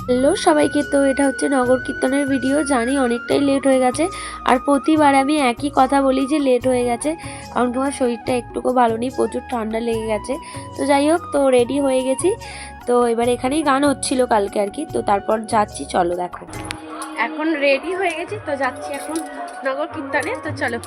Hello সবাইকে, তো এটা হচ্ছে নগর কীর্তনের ভিডিও। জানি অনেকটাই লেট হয়ে গেছে, আর প্রতিবার আমি একই কথা বলি যে লেট হয়ে গেছে, কারণ তোমার শরীরটা একটুকু ভালো নেই, প্রচুর ঠান্ডা লেগে গেছে। তো যাই হোক, তো রেডি হয়ে গেছি। তো এবার এখানেই গান হচ্ছিল কালকে আর কি। তো তারপর যাচ্ছি, চলো দেখো। এখন রেডি হয়ে গেছি, তো যাচ্ছি এখন নগর কীর্তনে। তো চলো।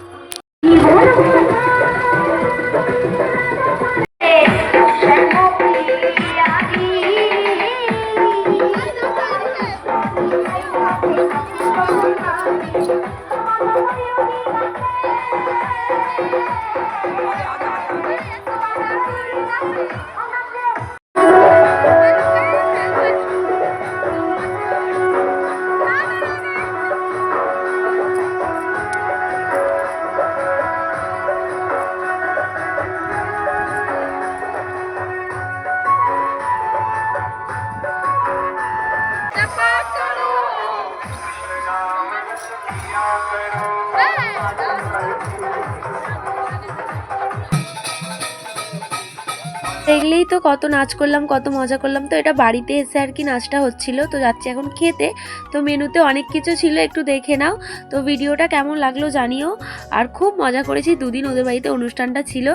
দেখলেই তো কত নাচ করলাম, কত মজা করলাম। তো এটা বাড়িতে এসে আর কি নাচটা হচ্ছিল। তো যাচ্ছি এখন খেতে। তো মেনুতে অনেক কিছু ছিল, একটু দেখে নাও। তো ভিডিওটা কেমন লাগলো জানিও। আর খুব মজা করেছি, দুদিন ওদের বাড়িতে অনুষ্ঠানটা ছিল,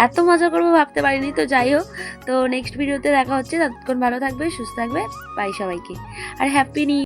এত মজা করবো ভাবতে পারিনি। তো যাই হোক, তো নেক্সট ভিডিওতে দেখা হচ্ছে। ততক্ষণ ভালো থাকবে, সুস্থ থাকবে, বাই সবাইকে, আর হ্যাপি নিউ